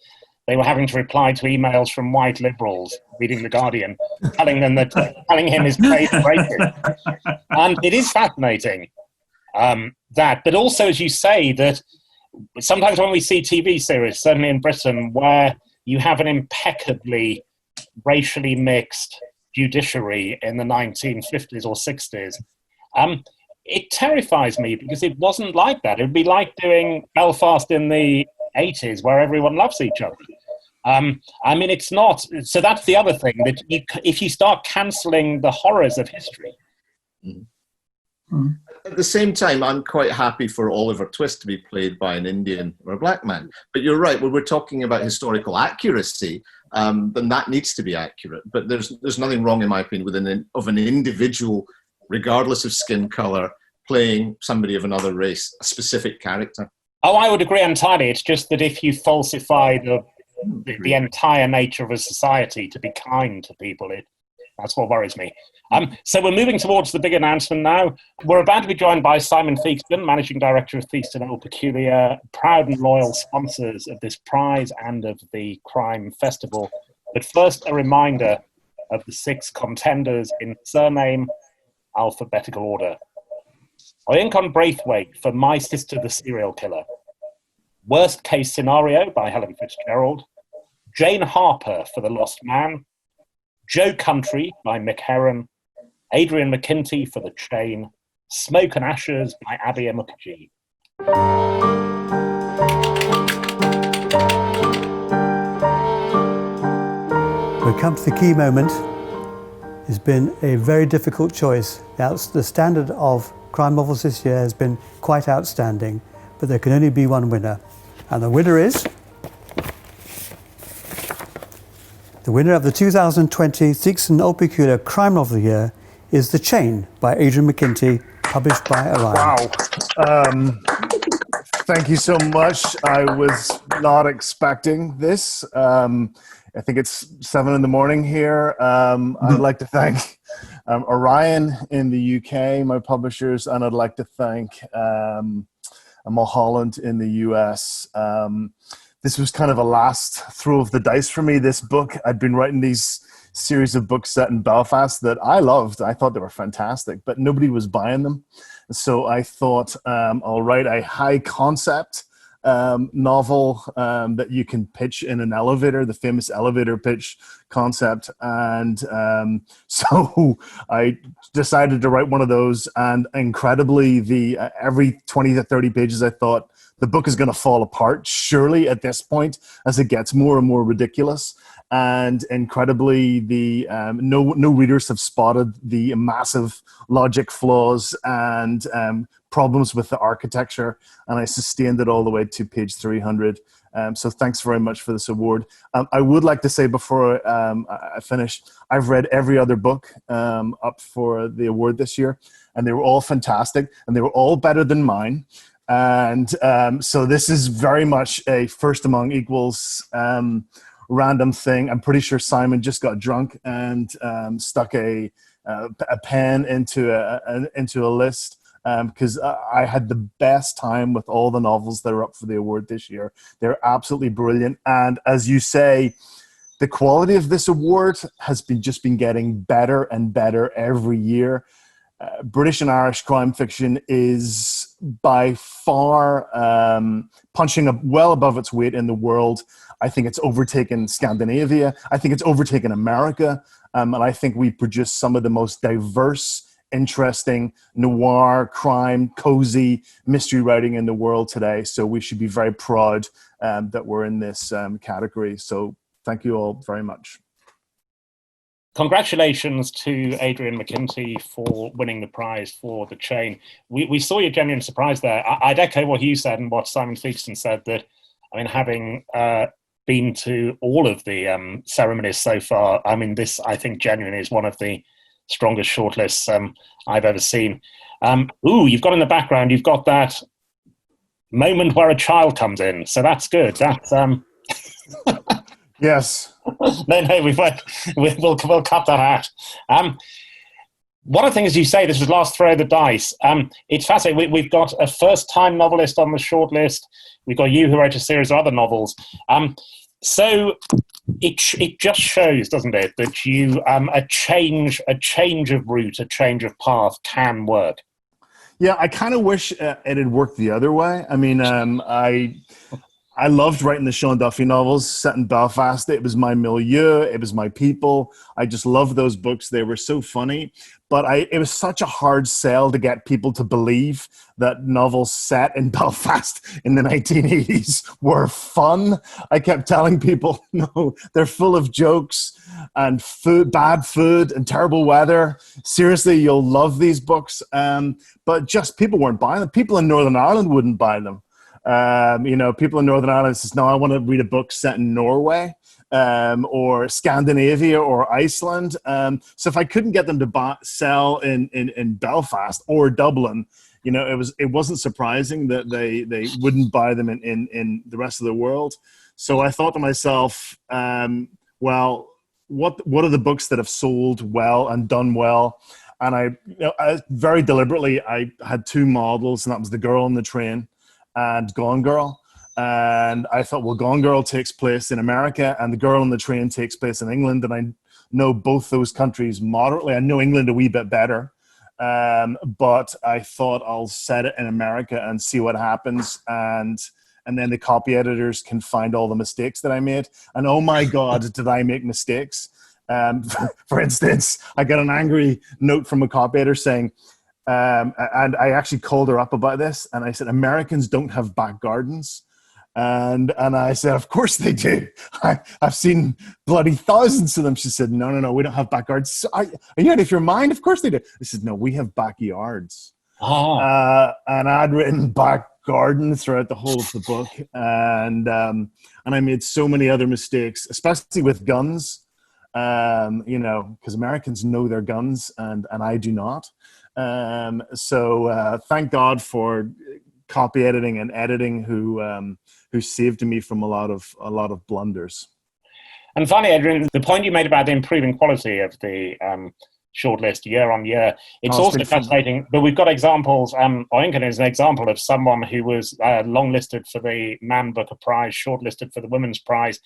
they were having to reply to emails from white liberals reading The Guardian, telling him his plays were racist. And it is fascinating, but also, as you say, that sometimes when we see TV series, certainly in Britain, where you have an impeccably racially mixed judiciary in the 1950s or 60s, it terrifies me because it wasn't like that. It would be like doing Belfast in the 80s where everyone loves each other. It's not. So that's the other thing, that if you start cancelling the horrors of history. At the same time, I'm quite happy for Oliver Twist to be played by an Indian or a black man. But you're right, when we're talking about historical accuracy, then that needs to be accurate. But there's nothing wrong, in my opinion, of an individual, regardless of skin colour, playing somebody of another race, a specific character. Oh, I would agree entirely. It's just that if you falsify the entire nature of a society to be kind to people, that's what worries me. So we're moving towards the big announcement now. We're about to be joined by Simon Theakston, Managing Director of Theakston Old Peculier, proud and loyal sponsors of this prize and of the Crime Festival. But first, a reminder of the 6 contenders in surname alphabetical order. Oinkon Braithwaite for My Sister the Serial Killer. Worst Case Scenario by Helen Fitzgerald. Jane Harper for The Lost Man. Joe Country by Mick Herron. Adrian McKinty for The Chain. Smoke and Ashes by Abia Mukherjee. We come to the key moment. It's been a very difficult choice. The standard of crime novels this year has been quite outstanding, but there can only be one winner. And the winner is... The winner of the 2020 Theakston Old Peculier Crime Novel of the Year is The Chain by Adrian McKinty, published by Orion. Wow. Thank you so much. I was not expecting this. I think it's 7 in the morning here. I'd like to thank Orion in the UK, my publishers, and I'd like to thank Mulholland in the US. This was kind of a last throw of the dice for me, this book. I'd been writing these series of books set in Belfast that I loved. I thought they were fantastic, but nobody was buying them. So I thought I'll write a high concept novel that you can pitch in an elevator, the famous elevator pitch concept. And so I decided to write one of those, and incredibly, every 20 to 30 pages I thought, the book is going to fall apart, surely, at this point, as it gets more and more ridiculous. And incredibly, no readers have spotted the massive logic flaws and problems with the architecture, and I sustained it all the way to page 300. So thanks very much for this award. I would like to say before I finish, I've read every other book up for the award this year, and they were all fantastic, and they were all better than mine. And so this is very much a first among equals random thing. I'm pretty sure Simon just got drunk and stuck a pen into a list, because I had the best time with all the novels that are up for the award this year. They're absolutely brilliant. And as you say, the quality of this award has just been getting better and better every year. British and Irish crime fiction is by far punching up well above its weight in the world. I think it's overtaken Scandinavia. I think it's overtaken America. And I think we produce some of the most diverse, interesting noir, crime, cozy mystery writing in the world today. So we should be very proud that we're in this category. So thank you all very much. Congratulations to Adrian McKinty for winning the prize for The Chain. We saw your genuine surprise there. I'd echo what you said and what Simon Theakston said, that, I mean, having been to all of the ceremonies so far, I mean, this, I think, genuinely is one of the strongest shortlists I've ever seen. You've got in the background, you've got that moment where a child comes in, so that's good. That's Yes. No, we'll cut that out. One of the things you say, this was last throw of the dice. It's fascinating. We've got a first-time novelist on the shortlist. We've got you, who wrote a series of other novels. So it just shows, doesn't it, that you a change of route, a change of path can work. Yeah, I kind of wish it had worked the other way. I mean, I loved writing the Sean Duffy novels set in Belfast. It was my milieu. It was my people. I just loved those books. They were so funny. But it was such a hard sell to get people to believe that novels set in Belfast in the 1980s were fun. I kept telling people, no, they're full of jokes and bad food and terrible weather. Seriously, you'll love these books. But just people weren't buying them. People in Northern Ireland wouldn't buy them. People in Northern Ireland says, no, I want to read a book set in Norway. or Scandinavia or Iceland. So if I couldn't get them to sell in Belfast or Dublin, it wasn't surprising that they wouldn't buy them in the rest of the world. So I thought to myself, well, what are the books that have sold well and done well? And I very deliberately, I had two models, and that was The Girl on the Train and Gone Girl. And I thought, well, Gone Girl takes place in America and The Girl on the Train takes place in England. And I know both those countries moderately. I know England a wee bit better. But I thought I'll set it in America and see what happens. And then the copy editors can find all the mistakes that I made. And oh my God, did I make mistakes? For instance, I got an angry note from a copy editor saying, and I actually called her up about this, and I said, Americans don't have back gardens. And I said, of course they do. I've seen bloody thousands of them. She said, no, we don't have back gardens. Are you out of your mind? Of course they do. I said, no, we have backyards. And I'd written back garden throughout the whole of the book. And I made so many other mistakes, especially with guns. Because Americans know their guns and I do not. So thank God for copy editing and editing who saved me from a lot of blunders. And finally, Adrian, the point you made about the improving quality of the shortlist year on year, it's also fascinating. But we've got examples. Oinken is an example of someone who was long-listed for the Man Booker Prize, shortlisted for the Women's Prize.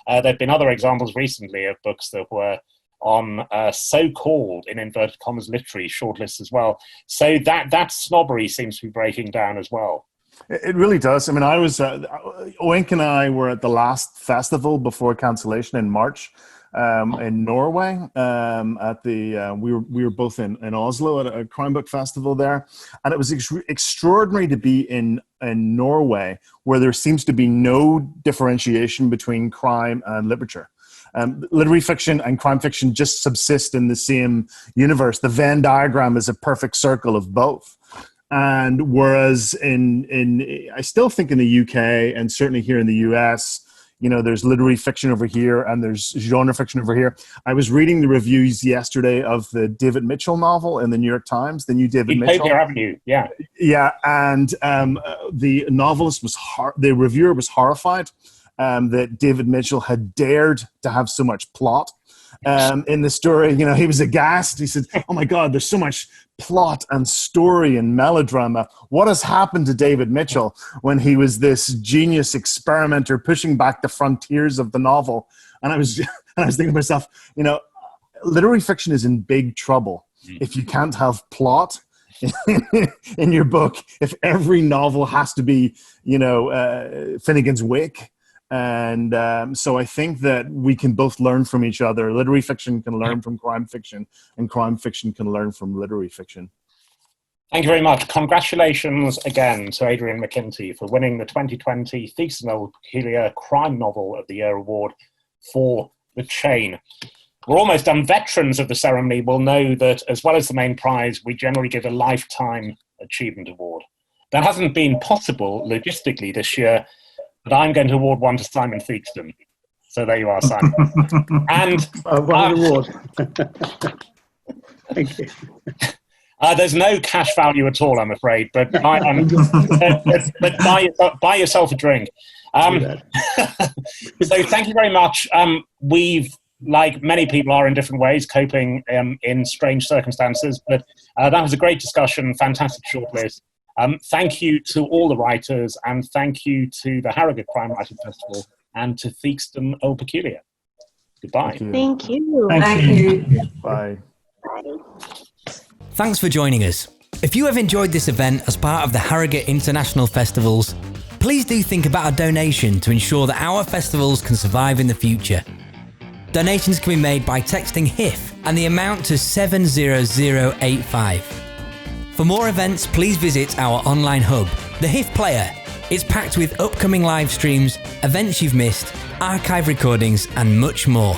There have been other examples recently of books that were on so-called, in inverted commas, literary shortlists as well. So that snobbery seems to be breaking down as well. It really does. I mean, I was Oink and I were at the last festival before cancellation in March in Norway. We were both in Oslo at a crime book festival there, and it was extraordinary to be in Norway, where there seems to be no differentiation between crime and literature. Literary fiction and crime fiction just subsist in the same universe. The Venn diagram is a perfect circle of both. And whereas I still think in the UK and certainly here in the US, there's literary fiction over here and there's genre fiction over here. I was reading the reviews yesterday of the David Mitchell novel in the New York Times, the new David Mitchell. Peculier Avenue, yeah. Yeah, and the novelist the reviewer was horrified that David Mitchell had dared to have so much plot in the story. He was aghast. He said, oh my God, there's so much plot and story and melodrama. What has happened to David Mitchell when he was this genius experimenter pushing back the frontiers of the novel? And I was thinking to myself, literary fiction is in big trouble if you can't have plot in your book, if every novel has to be, Finnegan's Wake. And so I think that we can both learn from each other. Literary fiction can learn from crime fiction, and crime fiction can learn from literary fiction. Thank you very much. Congratulations again to Adrian McKinty for winning the 2020 Theakston Peculier Crime Novel of the Year Award for The Chain. We're almost done. Veterans of the ceremony will know that, as well as the main prize, we generally give a Lifetime Achievement Award. That hasn't been possible logistically this year, but I'm going to award one to Simon Theakston. So there you are, Simon. And one award. Thank you. There's no cash value at all, I'm afraid, but buy yourself a drink. So thank you very much. We've, like many people are in different ways, coping in strange circumstances, but that was a great discussion, fantastic shortlist. Thank you to all the writers, and thank you to the Harrogate Crime Writing Festival and to Theakston Old Peculier. Goodbye. Thank you. Thank you. Bye. Thanks for joining us. If you have enjoyed this event as part of the Harrogate International Festivals, please do think about a donation to ensure that our festivals can survive in the future. Donations can be made by texting HIF and the amount to 70085. For more events, please visit our online hub, the HIF Player. It's packed with upcoming live streams, events you've missed, archive recordings, and much more.